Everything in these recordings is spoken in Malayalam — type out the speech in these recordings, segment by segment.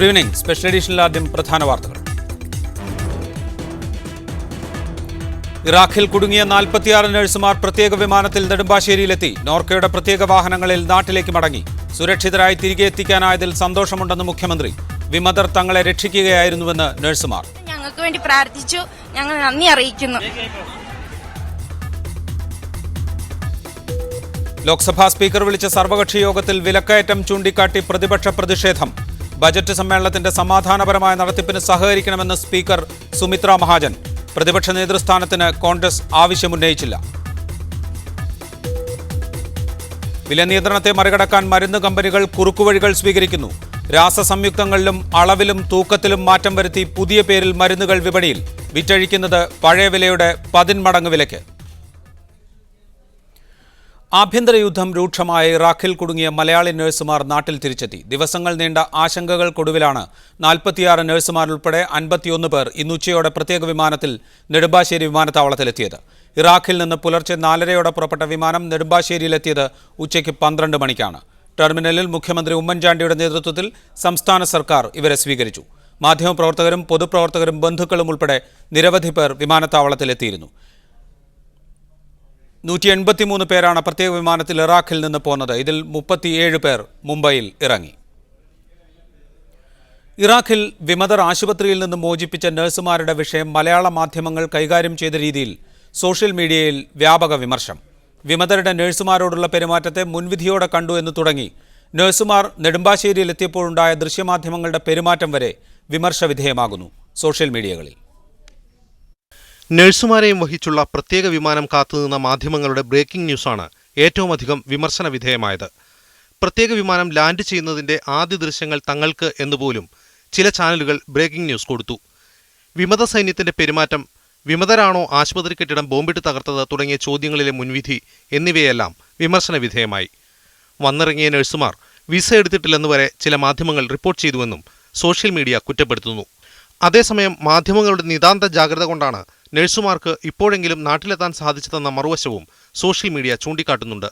Good evening. സ്പെഷ്യൽ എഡിഷനിൽ ആദ്യം പ്രധാന വാർത്തകൾ. ഇറാഖിൽ കുടുങ്ങിയ 46 നഴ്സുമാർ പ്രത്യേക വിമാനത്തിൽ നെടുമ്പാശ്ശേരിയിലെത്തി. നോർക്കയുടെ പ്രത്യേക വാഹനങ്ങളിൽ നാട്ടിലേക്ക് മടങ്ങി. സുരക്ഷിതരായി തിരികെ എത്തിക്കാനായതിൽ സന്തോഷമുണ്ടെന്ന് മുഖ്യമന്ത്രി. വിമതർ തങ്ങളെ രക്ഷിക്കുകയായിരുന്നുവെന്ന് നഴ്സുമാർ. ഞങ്ങൾക്ക് വേണ്ടി പ്രാർത്ഥിച്ചു, ഞങ്ങൾ നന്ദി അറിയിക്കുന്നു. ലോക്സഭാ സ്പീക്കർ വിളിച്ച സർവകക്ഷി യോഗത്തിൽ വിലക്കയറ്റം ചൂണ്ടിക്കാട്ടി പ്രതിപക്ഷ പ്രതിഷേധം. ബജറ്റ് സമ്മേളനത്തിന്റെ സമാധാനപരമായ നടത്തിപ്പിന് സഹകരിക്കണമെന്ന് സ്പീക്കർ സുമിത്ര മഹാജൻ. പ്രതിപക്ഷ നേതൃസ്ഥാനത്തിന് കോൺഗ്രസ് ആവശ്യമുന്നയിച്ചില്ല. വില നിയന്ത്രണത്തെ മറികടക്കാൻ മരുന്ന് കമ്പനികൾ കുറുക്കുവഴികൾ സ്വീകരിക്കുന്നു. രാസസംയുക്തങ്ങളിലും അളവിലും തൂക്കത്തിലും മാറ്റം വരുത്തി പുതിയ പേരിൽ മരുന്നുകൾ വിപണിയിൽ. വിറ്റഴിക്കുന്നത് പഴയ വിലയുടെ 10 മടങ്ങ് വിലയ്ക്ക്. ആഭ്യന്തര യുദ്ധം രൂക്ഷമായ ഇറാഖിൽ കുടുങ്ങിയ മലയാളി നഴ്സുമാർ നാട്ടിൽ തിരിച്ചെത്തി. ദിവസങ്ങൾ നീണ്ട ആശങ്കകൾക്കൊടുവിലാണ് 46 നഴ്സുമാരുൾപ്പെടെ 51 പേർ ഇന്ന് ഉച്ചയോടെ പ്രത്യേക വിമാനത്തിൽ നെടുമ്പാശ്ശേരി വിമാനത്താവളത്തിലെത്തിയത്. ഇറാഖിൽ നിന്ന് പുലർച്ചെ 4:30 പുറപ്പെട്ട വിമാനം നെടുമ്പാശ്ശേരിയിലെത്തിയത് ഉച്ചയ്ക്ക് 12 മണിക്കാണ്. ടെർമിനലിൽ മുഖ്യമന്ത്രി ഉമ്മൻചാണ്ടിയുടെ നേതൃത്വത്തിൽ സംസ്ഥാന സർക്കാർ ഇവരെ സ്വീകരിച്ചു. മാധ്യമപ്രവർത്തകരും പൊതുപ്രവർത്തകരും ബന്ധുക്കളും ഉൾപ്പെടെ നിരവധി പേർ വിമാനത്താവളത്തിലെത്തിയിരുന്നു. 183 പേരാണ് പ്രത്യേക വിമാനത്തിൽ ഇറാഖിൽ നിന്ന് പോന്നത്. ഇതിൽ 37 പേർ മുംബൈയിൽ ഇറങ്ങി. ഇറാഖിൽ വിമതർ ആശുപത്രിയിൽ നിന്ന് മോചിപ്പിച്ച നഴ്സുമാരുടെ വിഷയം മലയാള മാധ്യമങ്ങൾ കൈകാര്യം ചെയ്ത രീതിയിൽ സോഷ്യൽ മീഡിയയിൽ വ്യാപക വിമർശനം. വിമതരുടെ നഴ്സുമാരോടുള്ള പെരുമാറ്റത്തെ മുൻവിധിയോടെ കണ്ടു എന്ന് തുടങ്ങി നഴ്സുമാർ നെടുമ്പാശ്ശേരിയിലെത്തിയപ്പോഴുണ്ടായ ദൃശ്യമാധ്യമങ്ങളുടെ പെരുമാറ്റം വരെ വിമർശവിധേയമാകുന്നു സോഷ്യൽ മീഡിയകളിൽ. നഴ്സുമാരെയും വഹിച്ചുള്ള പ്രത്യേക വിമാനം കാത്തുനിന്ന മാധ്യമങ്ങളുടെ ബ്രേക്കിംഗ് ന്യൂസാണ് ഏറ്റവും അധികം വിമർശന വിധേയമായത്. പ്രത്യേക വിമാനം ലാൻഡ് ചെയ്യുന്നതിന്റെ ആദ്യ ദൃശ്യങ്ങൾ തങ്ങൾക്ക് എന്നുപോലും ചില ചാനലുകൾ ബ്രേക്കിംഗ് ന്യൂസ് കൊടുത്തു. വിമത സൈന്യത്തിന്റെ പെരുമാറ്റം, വിമതരാണോ ആശുപത്രി കെട്ടിടം ബോംബിട്ട് തകർത്തത് തുടങ്ങിയ ചോദ്യങ്ങളിലെ മുൻവിധി എന്നിവയെല്ലാം വിമർശന വിധേയമായി. വന്നിറങ്ങിയ നഴ്സുമാർ വിസ എടുത്തിട്ടില്ലെന്ന് വരെ ചില മാധ്യമങ്ങൾ റിപ്പോർട്ട് ചെയ്തുവെന്നും സോഷ്യൽ മീഡിയ കുറ്റപ്പെടുത്തുന്നു. അതേസമയം മാധ്യമങ്ങളുടെ നിതാന്ത ജാഗ്രത കൊണ്ടാണ് നഴ്സുമാർക്ക് ഇപ്പോഴെങ്കിലും നാട്ടിലെത്താൻ സാധിച്ചതെന്ന മറുവശവും സോഷ്യൽ മീഡിയ ചൂണ്ടിക്കാട്ടുന്നുണ്ട്.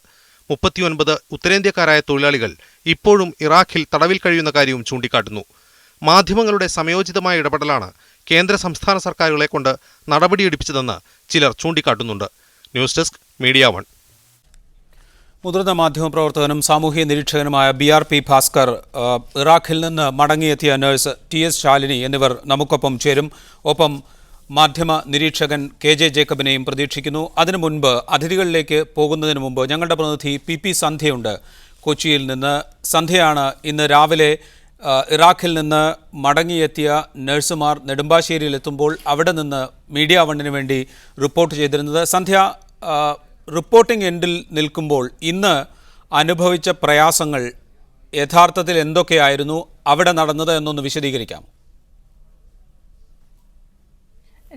39 ഉത്തരേന്ത്യക്കാരായ തൊഴിലാളികൾ ഇപ്പോഴും ഇറാഖിൽ തടവിൽ കഴിയുന്ന കാര്യവും ചൂണ്ടിക്കാട്ടുന്നു. മാധ്യമങ്ങളുടെ സമയോചിതമായ ഇടപെടലാണ് കേന്ദ്ര സംസ്ഥാന സർക്കാരുകളെ കൊണ്ട് നടപടിയെടുപ്പിച്ചതെന്ന് ചിലർ ചൂണ്ടിക്കാട്ടുന്നുണ്ട്. News desk media 1. മുതിർന്ന മാധ്യമപ്രവർത്തകനും സാമൂഹ്യ നിരീക്ഷകനുമായ BRP ഭാസ്കർ, ഇറാഖിൽ നിന്ന് മടങ്ങിയെത്തിയ നഴ്സ് TS ശാലിനി എന്നിവർ നമുക്കൊപ്പം ചേരും. ഒപ്പം മാധ്യമ നിരീക്ഷകൻ KJ ജേക്കബിനെയും പ്രതീക്ഷിക്കുന്നു. അതിനു മുൻപ് അതിഥികളിലേക്ക് പോകുന്നതിന് മുമ്പ് ഞങ്ങളുടെ പ്രതിനിധി PP സന്ധ്യയുണ്ട് കൊച്ചിയിൽ നിന്ന്. സന്ധ്യയാണ് ഇന്ന് രാവിലെ ഇറാഖിൽ നിന്ന് മടങ്ങിയെത്തിയ നഴ്സുമാർ നെടുമ്പാശ്ശേരിയിലെത്തുമ്പോൾ അവിടെ നിന്ന് മീഡിയ 1 വേണ്ടി റിപ്പോർട്ട് ചെയ്തിരുന്നത്. സന്ധ്യ, റിപ്പോർട്ടിംഗ് എൻഡിൽ നിൽക്കുമ്പോൾ ഇന്ന് അനുഭവിച്ച പ്രയാസങ്ങൾ യഥാർത്ഥത്തിൽ എന്തൊക്കെയായിരുന്നു അവിടെ നടന്നത് എന്നൊന്ന് വിശദീകരിക്കാം.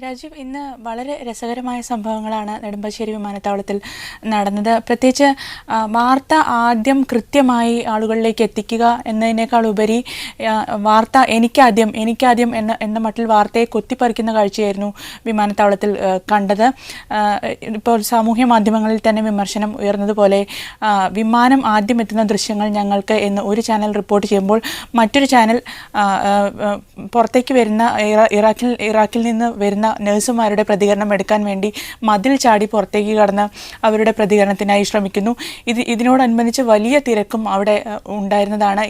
രാജീവ്, ഇന്ന് വളരെ രസകരമായ സംഭവങ്ങളാണ് നെടുമ്പാശ്ശേരി വിമാനത്താവളത്തിൽ നടന്നത്. പ്രത്യേകിച്ച് വാർത്ത ആദ്യം കൃത്യമായി ആളുകളിലേക്ക് എത്തിക്കുക എന്നതിനേക്കാൾ ഉപരി വാർത്ത എനിക്കാദ്യം എന്ന മട്ടിൽ വാർത്തയെ കൊത്തിപ്പറിക്കുന്ന കാഴ്ചയായിരുന്നു വിമാനത്താവളത്തിൽ കണ്ടത്. ഇപ്പോൾ സാമൂഹ്യ മാധ്യമങ്ങളിൽ തന്നെ വിമർശനം ഉയർന്നതുപോലെ വിമാനം ആദ്യം എത്തുന്ന ദൃശ്യങ്ങൾ ഞങ്ങൾക്ക് എന്ന് ഒരു ചാനൽ റിപ്പോർട്ട് ചെയ്യുമ്പോൾ മറ്റൊരു ചാനൽ പുറത്തേക്ക് വരുന്ന ഇറാഖിൽ നിന്ന് വരുന്ന നഴ്സുമാരുടെ പ്രതികരണം എടുക്കാൻ വേണ്ടി മതിൽ ചാടി പുറത്തേക്ക് കടന്ന് അവരുടെ പ്രതികരണത്തിനായി ശ്രമിക്കുന്നു. ഇതിനോടനുബന്ധിച്ച് വലിയ തിരക്കും അവിടെ ഉണ്ടായിരുന്നതാണ്.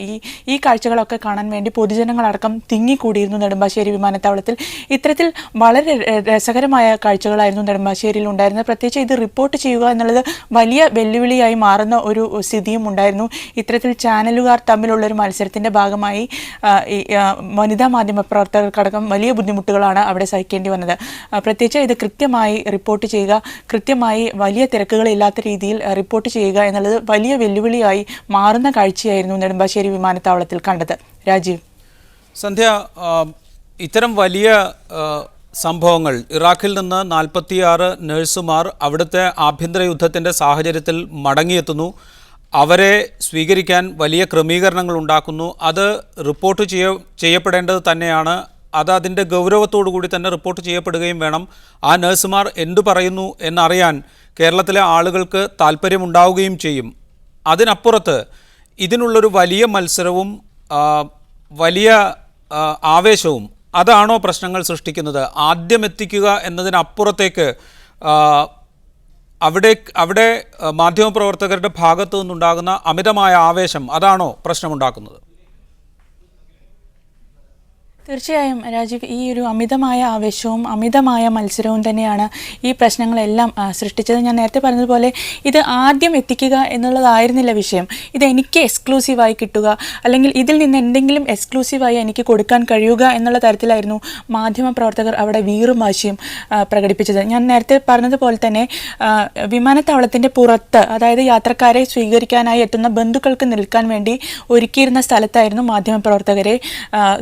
ഈ കാഴ്ചകളൊക്കെ കാണാൻ വേണ്ടി പൊതുജനങ്ങളടക്കം തിങ്ങിക്കൂടിയിരുന്നു നെടുമ്പാശ്ശേരി വിമാനത്താവളത്തിൽ. ഇത്തരത്തിൽ വളരെ രസകരമായ കാഴ്ചകളായിരുന്നു നെടുമ്പാശ്ശേരിയിൽ ഉണ്ടായിരുന്നത്. പ്രത്യേകിച്ച് ഇത് റിപ്പോർട്ട് ചെയ്യുക എന്നുള്ളത് വലിയ വെല്ലുവിളിയായി മാറുന്ന ഒരു സ്ഥിതിയും ഉണ്ടായിരുന്നു. ഇത്തരത്തിൽ ചാനലുകാർ തമ്മിലുള്ളൊരു മത്സരത്തിൻ്റെ ഭാഗമായി വനിതാ മാധ്യമ പ്രവർത്തകർക്കടക്കം വലിയ ബുദ്ധിമുട്ടുകളാണ് അവിടെ സഹിക്കേണ്ടി വന്നത്. പ്രത്യേകിച്ച് ഇത് കൃത്യമായി റിപ്പോർട്ട് ചെയ്യുക, കൃത്യമായി വലിയ തിരക്കുകളില്ലാത്ത രീതിയിൽ റിപ്പോർട്ട് ചെയ്യുക എന്നുള്ളത് വലിയ വെല്ലുവിളിയായി മാറുന്ന കാഴ്ചയായിരുന്നു നെടുമ്പാശ്ശേരി വിമാനത്താവളത്തിൽ കണ്ടത്. രാജീവ്. സന്ധ്യ, ഇത്തരം വലിയ സംഭവങ്ങൾ, ഇറാഖിൽ നിന്ന് 46 നഴ്സുമാർ അവിടുത്തെ ആഭ്യന്തര യുദ്ധത്തിൻ്റെ സാഹചര്യത്തിൽ മടങ്ങിയെത്തുന്നു. അവരെ സ്വീകരിക്കാൻ വലിയ ക്രമീകരണങ്ങൾ ഉണ്ടാക്കുന്നു. അത് റിപ്പോർട്ട് ചെയ്യപ്പെടേണ്ടത് തന്നെയാണ്. അത് അതിൻ്റെ ഗൗരവത്തോടു കൂടി തന്നെ റിപ്പോർട്ട് ചെയ്യപ്പെടുകയും വേണം. ആ നഴ്സുമാർ എന്തു പറയുന്നു എന്നറിയാൻ കേരളത്തിലെ ആളുകൾക്ക് താല്പര്യമുണ്ടാവുകയും ചെയ്യും. അതിനപ്പുറത്ത് ഇതിനുള്ളൊരു വലിയ മത്സരവും വലിയ ആവേശവും അതാണോ പ്രശ്നങ്ങൾ സൃഷ്ടിക്കുന്നത്? ആദ്യം എത്തിക്കുക എന്നതിനപ്പുറത്തേക്ക് അവിടെ മാധ്യമപ്രവർത്തകരുടെ ഭാഗത്തു നിന്നുണ്ടാകുന്ന അമിതമായ ആവേശം അതാണോ പ്രശ്നമുണ്ടാക്കുന്നത്? തീർച്ചയായും രാജീവ്, ഈ ഒരു അമിതമായ ആവേശവും അമിതമായ മത്സരവും തന്നെയാണ് ഈ പ്രശ്നങ്ങളെല്ലാം സൃഷ്ടിച്ചത്. ഞാൻ നേരത്തെ പറഞ്ഞതുപോലെ ഇത് ആദ്യം എത്തിക്കുക എന്നുള്ളതായിരുന്നില്ല വിഷയം. ഇത് എനിക്ക് എക്സ്ക്ലൂസീവായി കിട്ടുക, അല്ലെങ്കിൽ ഇതിൽ നിന്ന് എന്തെങ്കിലും എക്സ്ക്ലൂസീവായി എനിക്ക് കൊടുക്കാൻ കഴിയുക എന്നുള്ള തരത്തിലായിരുന്നു മാധ്യമപ്രവർത്തകർ അവിടെ വീറും വാശിയും പ്രകടിപ്പിച്ചത്. ഞാൻ നേരത്തെ പറഞ്ഞതുപോലെ തന്നെ വിമാനത്താവളത്തിൻ്റെ പുറത്ത്, അതായത് യാത്രക്കാരെ സ്വീകരിക്കാനായി എത്തുന്ന ബന്ധുക്കൾക്ക് നിൽക്കാൻ വേണ്ടി ഒരുക്കിയിരുന്ന സ്ഥലത്തായിരുന്നു മാധ്യമപ്രവർത്തകരെ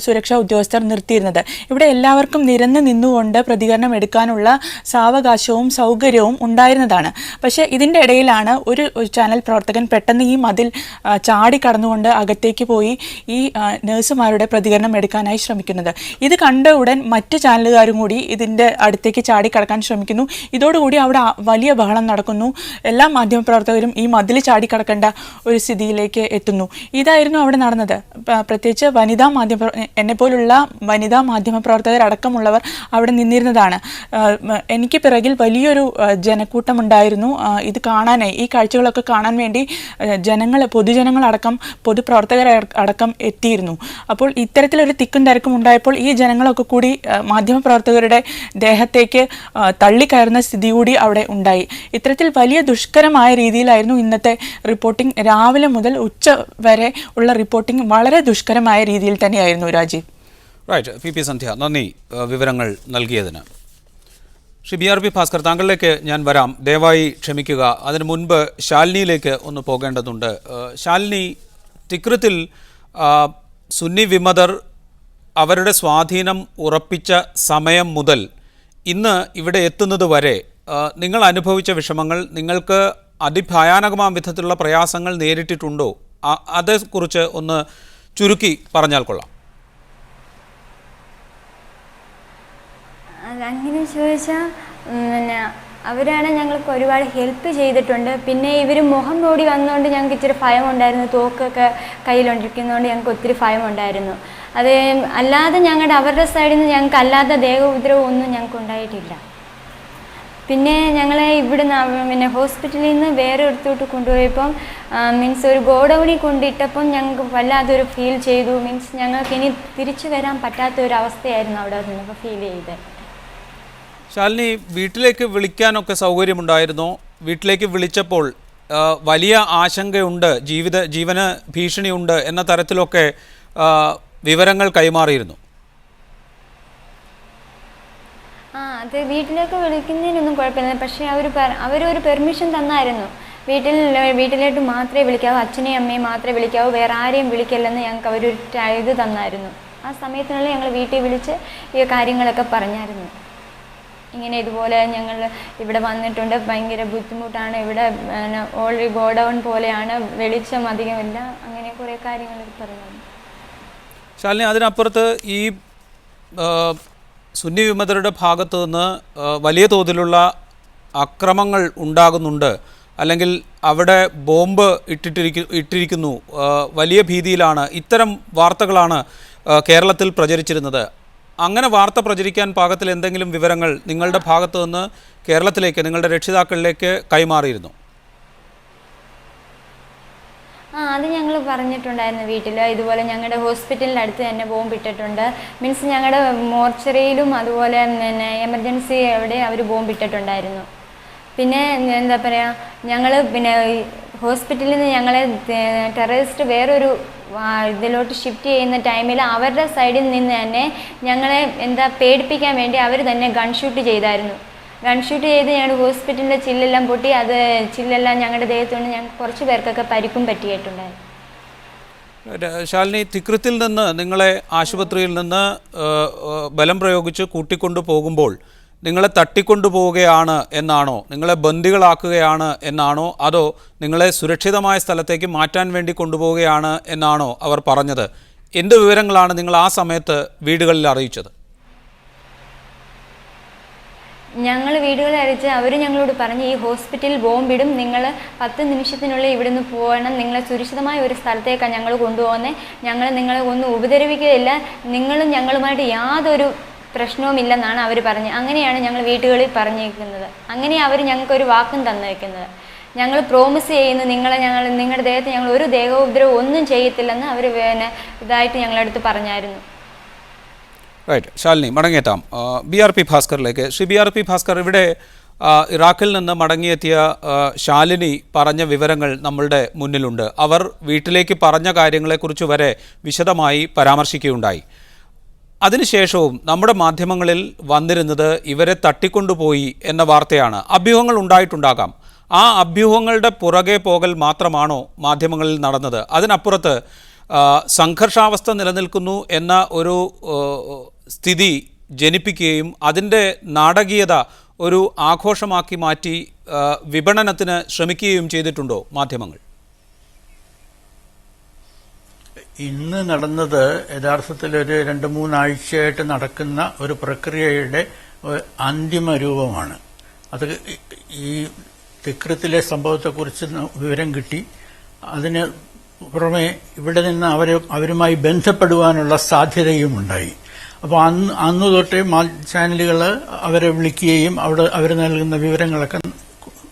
സുരക്ഷാ ഉദ്യോഗസ്ഥർ നിർത്തിയിരുന്നത്. ഇവിടെ എല്ലാവർക്കും നിരന്ന് നിന്നുകൊണ്ട് പ്രതികരണം എടുക്കാനുള്ള സാവകാശവും സൗകര്യവും ഉണ്ടായിരുന്നതാണ്. പക്ഷേ ഇതിൻ്റെ ഇടയിലാണ് ഒരു ചാനൽ പ്രവർത്തകൻ പെട്ടെന്ന് ഈ മതിൽ ചാടിക്കടന്നുകൊണ്ട് അകത്തേക്ക് പോയി ഈ നഴ്സുമാരുടെ പ്രതികരണം എടുക്കാനായി ശ്രമിക്കുന്നത്. ഇത് കണ്ട ഉടൻ മറ്റ് ചാനലുകാരും കൂടി ഇതിൻ്റെ അടുത്തേക്ക് ചാടിക്കടക്കാൻ ശ്രമിക്കുന്നു. ഇതോടുകൂടി അവിടെ വലിയ ബഹളം നടക്കുന്നു. എല്ലാ മാധ്യമപ്രവർത്തകരും ഈ മതിൽ ചാടിക്കടക്കേണ്ട ഒരു സ്ഥിതിയിലേക്ക് എത്തുന്നു. ഇതായിരുന്നു അവിടെ നടന്നത്. പ്രത്യേകിച്ച് എന്നെപ്പോലുള്ള വനിതാ മാധ്യമപ്രവർത്തകരടക്കമുള്ളവർ അവിടെ നിന്നിരുന്നതാണ്. എനിക്ക് പിറകിൽ വലിയൊരു ജനക്കൂട്ടമുണ്ടായിരുന്നു. ഇത് കാണാനായി, ഈ കാഴ്ചകളൊക്കെ കാണാൻ വേണ്ടി പൊതുജനങ്ങളടക്കം പൊതുപ്രവർത്തകരടക്കം എത്തിയിരുന്നു. അപ്പോൾ ഇത്തരത്തിലൊരു തിക്കും തിരക്കും ഉണ്ടായപ്പോൾ ഈ ജനങ്ങളൊക്കെ കൂടി മാധ്യമപ്രവർത്തകരുടെ ദേഹത്തേക്ക് തള്ളിക്കയറുന്ന സ്ഥിതി കൂടി അവിടെ ഉണ്ടായി. ഇത്തരത്തിൽ വലിയ ദുഷ്കരമായ രീതിയിലായിരുന്നു ഇന്നത്തെ റിപ്പോർട്ടിംഗ്. രാവിലെ മുതൽ ഉച്ച വരെ ഉള്ള റിപ്പോർട്ടിംഗ് വളരെ ദുഷ്കരമായ രീതിയിൽ തന്നെയായിരുന്നു രാജീവ്. റൈറ്റ്. പി പി സന്ധ്യ, നന്ദി വിവരങ്ങൾ നൽകിയതിന്. ശ്രീ BRP ഭാസ്കർ, താങ്കളിലേക്ക് ഞാൻ വരാം. ദയവായി ക്ഷമിക്കുക. അതിനു മുൻപ് ശാലിനിയിലേക്ക് ഒന്ന് പോകേണ്ടതുണ്ട്. ശാലിനി, തിക്രിത്തിൽ സുന്നി വിമതർ അവരുടെ സ്വാധീനം ഉറപ്പിച്ച സമയം മുതൽ ഇന്ന് ഇവിടെ എത്തുന്നത് വരെ നിങ്ങൾ അനുഭവിച്ച വിഷമങ്ങൾ, നിങ്ങൾക്ക് അതിഭയാനകമാം വിധത്തിലുള്ള പ്രയാസങ്ങൾ നേരിട്ടിട്ടുണ്ടോ? അതേക്കുറിച്ച് ഒന്ന് ചുരുക്കി പറഞ്ഞാൽ കൊള്ളാം. അങ്ങനെ ചോദിച്ചാൽ പിന്നെ അവരാണ് ഞങ്ങൾക്ക് ഒരുപാട് ഹെൽപ്പ് ചെയ്തിട്ടുണ്ട്. പിന്നെ ഇവർ മുഖം മൂടി വന്നുകൊണ്ട് ഞങ്ങൾക്ക് ഇച്ചിരി ഭയമുണ്ടായിരുന്നു. തോക്കൊക്കെ കയ്യിലുണ്ടിരിക്കുന്നതുകൊണ്ട് ഞങ്ങൾക്ക് ഒത്തിരി ഭയമുണ്ടായിരുന്നു. അത് അല്ലാതെ അവരുടെ സൈഡിൽ നിന്ന് ഞങ്ങൾക്ക് അല്ലാതെ ദേഹോപദ്രവം ഒന്നും ഞങ്ങൾക്ക് ഉണ്ടായിട്ടില്ല. പിന്നെ ഞങ്ങളെ ഇവിടുന്ന് ഹോസ്പിറ്റലിൽ നിന്ന് വേറെ എടുത്തോട്ട് കൊണ്ടുപോയപ്പം ഒരു ഗോഡൗണിൽ കൊണ്ടിട്ടപ്പം ഞങ്ങൾക്ക് വല്ലാതൊരു ഫീൽ ചെയ്തു. ഞങ്ങൾക്ക് ഇനി തിരിച്ചു വരാൻ പറ്റാത്തൊരവസ്ഥയായിരുന്നു അവിടെ നിന്നപ്പോൾ ഫീൽ ചെയ്തത്. ശാലിനി, വീട്ടിലേക്ക് വിളിക്കാനൊക്കെ സൗകര്യമുണ്ടായിരുന്നോ? വീട്ടിലേക്ക് വിളിച്ചപ്പോൾ വലിയ ആശങ്കയുണ്ട്, ജീവന് ഭീഷണിയുണ്ട് എന്ന തരത്തിലൊക്കെ വിവരങ്ങൾ കൈമാറിയിരുന്നു. അത് വീട്ടിലേക്ക് വിളിക്കുന്നതിനൊന്നും കുഴപ്പമില്ല. പക്ഷേ അവരൊരു പെർമിഷൻ തന്നായിരുന്നു. വീട്ടിലോട്ട് മാത്രമേ വിളിക്കാവൂ, അച്ഛനെയും അമ്മയും മാത്രമേ വിളിക്കാവൂ, വേറെ ആരെയും വിളിക്കില്ലെന്ന് ഞങ്ങൾക്ക് അവരൊരു ഇത് തന്നായിരുന്നു. ആ സമയത്തിനുള്ളിൽ ഞങ്ങൾ വീട്ടിൽ വിളിച്ച് ഈ കാര്യങ്ങളൊക്കെ പറഞ്ഞായിരുന്നു. ഇങ്ങനെ ഇതുപോലെ ഞങ്ങൾ ഇവിടെ വന്നിട്ടുണ്ട്, ഭയങ്കര ബുദ്ധിമുട്ടാണ്, ഇവിടെ ഓൾറെഡി ഗോഡൗൺ പോലെയാണ്, വെളിച്ചം അധികമില്ല, അങ്ങനെ കുറേ കാര്യങ്ങളൊക്കെ പറഞ്ഞു. ശാലിനി, അതിനപ്പുറത്ത് ഈ സുന്നി വിമതരുടെ ഭാഗത്തു നിന്ന് വലിയ തോതിലുള്ള അക്രമങ്ങൾ ഉണ്ടാകുന്നുണ്ട്, അല്ലെങ്കിൽ അവിടെ ബോംബ് ഇട്ടിരിക്കുന്നു, വലിയ ഭീതിയിലാണ്, ഇത്തരം വാർത്തകളാണ് കേരളത്തിൽ പ്രചരിച്ചിരുന്നത്. അങ്ങനെ വാർത്ത പ്രചരിക്കാൻ പാകത്തിൽ എന്തെങ്കിലും വിവരങ്ങൾ നിങ്ങളുടെ ഭാഗത്തു നിന്ന് കേരളത്തിലേക്ക്, നിങ്ങളുടെ രക്ഷിതാക്കളിലേക്ക് കൈമാറിയിരുന്നു? അത് ഞങ്ങൾ പറഞ്ഞിട്ടുണ്ടായിരുന്നു വീട്ടിൽ. ഇതുപോലെ ഞങ്ങളുടെ ഹോസ്പിറ്റലിൻ്റെ അടുത്ത് തന്നെ ബോംബ് ഇട്ടിട്ടുണ്ട്. ഞങ്ങളുടെ മോർച്ചറിയിലും അതുപോലെ എമർജൻസി എവിടെ അവർ ബോംബ് ഇട്ടിട്ടുണ്ടായിരുന്നു. പിന്നെ എന്താ പറയുക, ഞങ്ങൾ ഹോസ്പിറ്റലിൽ നിന്ന് ഞങ്ങളെ ടെററിസ്റ്റ് വേറൊരു ഇതിലോട്ട് ഷിഫ്റ്റ് ചെയ്യുന്ന ടൈമിൽ അവരുടെ സൈഡിൽ നിന്ന് തന്നെ ഞങ്ങളെ പേടിപ്പിക്കാൻ വേണ്ടി അവർ തന്നെ ഗൺഷൂട്ട് ചെയ്തായിരുന്നു. ഗൺഷൂട്ട് ചെയ്ത് ഞങ്ങളുടെ ഹോസ്പിറ്റലിൻ്റെ ചില്ലെല്ലാം പൊട്ടി, ചില്ലെല്ലാം ഞങ്ങളുടെ ദേഹത്തുകൊണ്ട് ഞങ്ങൾക്ക് കുറച്ച് പേർക്കൊക്കെ പരിക്കും പറ്റിയിട്ടുണ്ടായിരുന്നു. ശാലിനി, തിക്രിത്തിൽ നിന്ന് നിങ്ങളെ ആശുപത്രിയിൽ നിന്ന് ബലം പ്രയോഗിച്ച് കൂട്ടിക്കൊണ്ടു പോകുമ്പോൾ നിങ്ങളെ തട്ടിക്കൊണ്ടുപോവുകയാണ് എന്നാണോ, നിങ്ങളെ ബന്ദികളാക്കുകയാണ് എന്നാണോ, അതോ നിങ്ങളെ സുരക്ഷിതമായ സ്ഥലത്തേക്ക് മാറ്റാൻ വേണ്ടി കൊണ്ടുപോവുകയാണ് എന്നാണോ അവർ പറഞ്ഞത്? എന്ത് വിവരങ്ങളാണ് നിങ്ങൾ ആ സമയത്ത് വീടുകളിൽ അറിയിച്ചത്? ഞങ്ങൾ വീടുകളെ അറിയിച്ച് അവർ ഞങ്ങളോട് പറഞ്ഞ് ഈ ഹോസ്പിറ്റലിൽ ബോംബിടും, നിങ്ങൾ 10 നിമിഷത്തിനുള്ളിൽ ഇവിടുന്ന് പോകണം, നിങ്ങളെ സുരക്ഷിതമായ ഒരു സ്ഥലത്തേക്കാണ് ഞങ്ങൾ കൊണ്ടുപോകുന്നത്, ഞങ്ങൾ നിങ്ങളെ ഒന്നും ഉപദ്രവിക്കുകയില്ല, നിങ്ങളും ഞങ്ങളുമായിട്ട് യാതൊരു പ്രശ്നവുമില്ലെന്നാണ് അവർ പറഞ്ഞത്. അങ്ങനെയാണ് ഞങ്ങൾ വീട്ടുകളിൽ പറഞ്ഞേക്കുന്നത്. അങ്ങനെയാണ് അവർ ഞങ്ങൾക്കൊരു വാക്കും തന്നേക്കുന്നത്. ഞങ്ങൾ പ്രോമിസ് ചെയ്യുന്നു, നിങ്ങളുടെ ദേഹത്ത് ഞങ്ങൾ ഒരു ദേഹോപദ്രവം ഒന്നും ചെയ്യത്തില്ലെന്ന് അവർ ഇതായിട്ട് ഞങ്ങളടുത്ത് പറഞ്ഞായിരുന്നു. റൈറ്റ്, ശാലിനി മടങ്ങിയെത്താം. BRP ഭാസ്കറിലേക്ക്. ശ്രീ BRP ഭാസ്കർ, ഇവിടെ ഇറാഖിൽ നിന്ന് മടങ്ങിയെത്തിയ ശാലിനി പറഞ്ഞ വിവരങ്ങൾ നമ്മളുടെ മുന്നിലുണ്ട്. അവർ വീട്ടിലേക്ക് പറഞ്ഞ കാര്യങ്ങളെക്കുറിച്ച് വരെ വിശദമായി പരാമർശിക്കുകയുണ്ടായി. അതിനുശേഷവും നമ്മുടെ മാധ്യമങ്ങളിൽ വന്നിരുന്നത് ഇവരെ തട്ടിക്കൊണ്ടുപോയി എന്ന വാർത്തയാണ്. അഭ്യൂഹങ്ങൾ ഉണ്ടായിട്ടുണ്ടാകാം. ആ അഭ്യൂഹങ്ങളുടെ പുറകെ പോകൽ മാത്രമാണോ മാധ്യമങ്ങളിൽ നടന്നത്? അതിനപ്പുറത്ത് സംഘർഷാവസ്ഥ നിലനിൽക്കുന്നു എന്ന ഒരു സ്ഥിതി ജനിപ്പിക്കുകയും അതിൻ്റെ നാടകീയത ഒരു ആഘോഷമാക്കി മാറ്റി വിപണനത്തിന് ശ്രമിക്കുകയും ചെയ്തിട്ടുണ്ടോ മാധ്യമങ്ങൾ? ഇന്ന് നടന്നത് യഥാർത്ഥത്തിൽ ഒരു 2-3 ആഴ്ചയായിട്ട് നടക്കുന്ന ഒരു പ്രക്രിയയുടെ അന്തിമ രൂപമാണ്. അത് ഈ തിക്രത്തിലെ സംഭവത്തെക്കുറിച്ച് വിവരം കിട്ടി. അതിന് പുറമെ ഇവിടെ നിന്ന് അവരുമായി ബന്ധപ്പെടുവാനുള്ള സാധ്യതയും ഉണ്ടായി. അപ്പോൾ അന്ന് തൊട്ടേ ചാനലുകൾ അവരെ വിളിക്കുകയും അവർ നൽകുന്ന വിവരങ്ങളൊക്കെ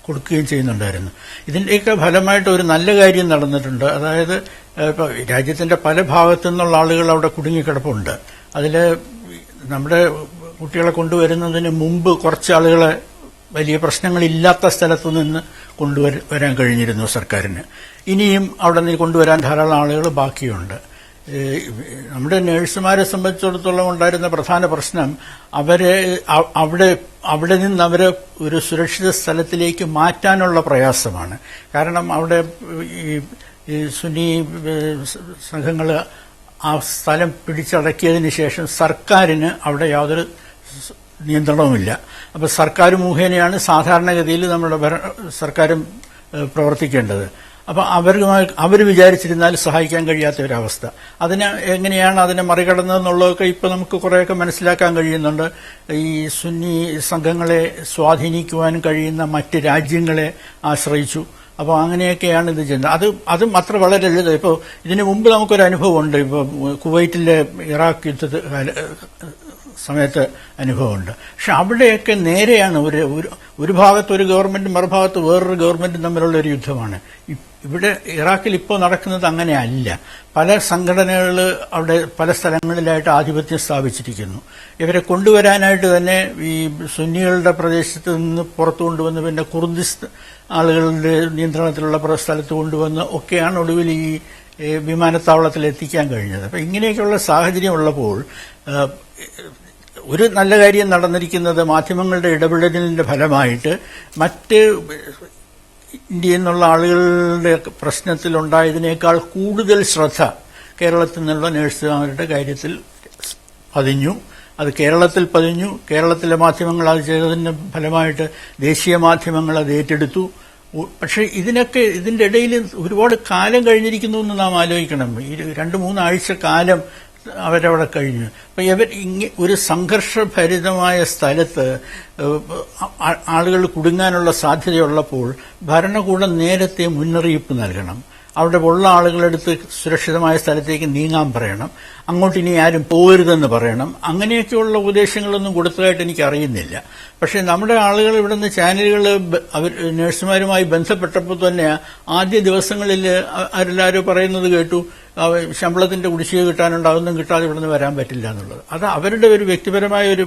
കൊടുക്കുകയും ചെയ്യുന്നുണ്ടായിരുന്നു. ഇതിൻ്റെയൊക്കെ ഫലമായിട്ട് ഒരു നല്ല കാര്യം നടന്നിട്ടുണ്ട്. അതായത് ഇപ്പോൾ രാജ്യത്തിന്റെ പല ഭാഗത്തു നിന്നുള്ള ആളുകൾ അവിടെ കുടുങ്ങിക്കിടപ്പുണ്ട്. അതിൽ നമ്മുടെ കുട്ടികളെ കൊണ്ടുവരുന്നതിന് മുമ്പ് കുറച്ച് ആളുകളെ വലിയ പ്രശ്നങ്ങളില്ലാത്ത സ്ഥലത്തു നിന്ന് കൊണ്ടുവരാൻ കഴിഞ്ഞിരുന്നു സർക്കാരിന്. ഇനിയും അവിടെ നിന്ന് കൊണ്ടുവരാൻ ധാരാളം ആളുകൾ ബാക്കിയുണ്ട്. നമ്മുടെ നഴ്സുമാരെ സംബന്ധിച്ചിടത്തോളം ഉണ്ടായിരുന്ന പ്രധാന പ്രശ്നം അവിടെ നിന്ന് അവരെ ഒരു സുരക്ഷിത സ്ഥലത്തിലേക്ക് മാറ്റാനുള്ള പ്രയാസമാണ്. കാരണം അവിടെ ഈ സുന്നി സംഘങ്ങൾ ആ സ്ഥലം പിടിച്ചടക്കിയതിന് ശേഷം സർക്കാരിന് അവിടെ യാതൊരു നിയന്ത്രണവുമില്ല. അപ്പോൾ സർക്കാർ മുഖേനയാണ് സാധാരണഗതിയിൽ നമ്മുടെ സർക്കാരും പ്രവർത്തിക്കേണ്ടത്. അപ്പോൾ അവർ വിചാരിച്ചിരുന്നാൽ സഹായിക്കാൻ കഴിയാത്ത ഒരവസ്ഥ. എങ്ങനെയാണ് അതിനെ മറികടന്നതെന്നുള്ളതൊക്കെ ഇപ്പോൾ നമുക്ക് കുറേയൊക്കെ മനസ്സിലാക്കാൻ കഴിയുന്നുണ്ട്. ഈ സുന്നി സംഘങ്ങളെ സ്വാധീനിക്കുവാൻ കഴിയുന്ന മറ്റ് രാജ്യങ്ങളെ ആശ്രയിച്ചു. അപ്പോൾ അങ്ങനെയൊക്കെയാണ് ഇത് ചെയ്യുന്നത്. അതും അത്ര വളരെ ലളിതം. ഇപ്പോൾ ഇതിനു മുമ്പ് നമുക്കൊരു അനുഭവമുണ്ട്. ഇപ്പോൾ കുവൈറ്റിലെ ഇറാഖ് യുദ്ധ സമയത്ത് അനുഭവമുണ്ട്. പക്ഷെ അവിടെയൊക്കെ നേരെയാണ് ഒരു ഭാഗത്ത് ഒരു ഗവൺമെന്റും മറുഭാഗത്ത് വേറൊരു ഗവൺമെന്റും തമ്മിലുള്ള ഒരു യുദ്ധമാണ്. ഇവിടെ ഇറാഖിൽ ഇപ്പോൾ നടക്കുന്നത് അങ്ങനെയല്ല. പല സംഘടനകൾ അവിടെ പല സ്ഥലങ്ങളിലായിട്ട് ആധിപത്യം സ്ഥാപിച്ചിരിക്കുന്നു. ഇവരെ കൊണ്ടുവരാനായിട്ട് തന്നെ ഈ സുന്നികളുടെ പ്രദേശത്ത് നിന്ന് പുറത്തു കൊണ്ടുവന്ന് പിന്നെ കുർദിസ് ആളുകളുടെ നിയന്ത്രണത്തിലുള്ള സ്ഥലത്ത് കൊണ്ടുവന്ന് ഒക്കെയാണ് ഒടുവിൽ ഈ വിമാനത്താവളത്തിൽ എത്തിക്കാൻ കഴിഞ്ഞത്. അപ്പം ഇങ്ങനെയൊക്കെയുള്ള സാഹചര്യം ഉള്ളപ്പോൾ ഒരു നല്ല കാര്യം നടന്നിരിക്കുന്നത് മാധ്യമങ്ങളുടെ ഇടപെടലിന്റെ ഫലമായിട്ട് മറ്റ് ഇന്ത്യയിൽ നിന്നുള്ള ആളുകളുടെ പ്രശ്നത്തിലുണ്ടായതിനേക്കാൾ കൂടുതൽ ശ്രദ്ധ കേരളത്തിൽ നിന്നുള്ള നഴ്സുമാരുടെ കാര്യത്തിൽ പതിഞ്ഞു. അത് കേരളത്തിൽ പതിഞ്ഞു. കേരളത്തിലെ മാധ്യമങ്ങൾ അത് ചെയ്തതിന്റെ ഫലമായിട്ട് ദേശീയ മാധ്യമങ്ങൾ അത് ഏറ്റെടുത്തു. പക്ഷെ ഇതിന്റെ ഇടയിൽ ഒരുപാട് കാലം കഴിഞ്ഞിരിക്കുന്നു എന്ന് നാം ആലോചിക്കണം. ഈ 2-3 ആഴ്ച കാലം അവരവിടെ കഴിഞ്ഞു. അപ്പൊ ഒരു സംഘർഷഭരിതമായ സ്ഥലത്ത് ആളുകൾ കുടുങ്ങാനുള്ള സാധ്യതയുള്ളപ്പോൾ ഭരണകൂടം നേരത്തെ മുന്നറിയിപ്പ് നൽകണം. അവിടെ ഉള്ള ആളുകളെടുത്ത് സുരക്ഷിതമായ സ്ഥലത്തേക്ക് നീങ്ങാൻ പറയണം. അങ്ങോട്ട് ഇനി ആരും പോകരുതെന്ന് പറയണം. അങ്ങനെയൊക്കെയുള്ള ഉപദേശങ്ങളൊന്നും കൊടുത്തതായിട്ട് എനിക്ക് അറിയുന്നില്ല. പക്ഷെ നമ്മുടെ ആളുകൾ ഇവിടുന്ന് ചാനലുകൾ അവർ നഴ്സുമാരുമായി ബന്ധപ്പെട്ടപ്പോൾ തന്നെ ആദ്യ ദിവസങ്ങളിൽ അവരെല്ലാവരും പറയുന്നത് കേട്ടു, ശമ്പളത്തിന്റെ കുടിശ്ശിക കിട്ടാനുണ്ട്, അതൊന്നും കിട്ടാതെ ഇവിടുന്ന് വരാൻ പറ്റില്ല എന്നുള്ളത്. അത് അവരുടെ ഒരു വ്യക്തിപരമായ ഒരു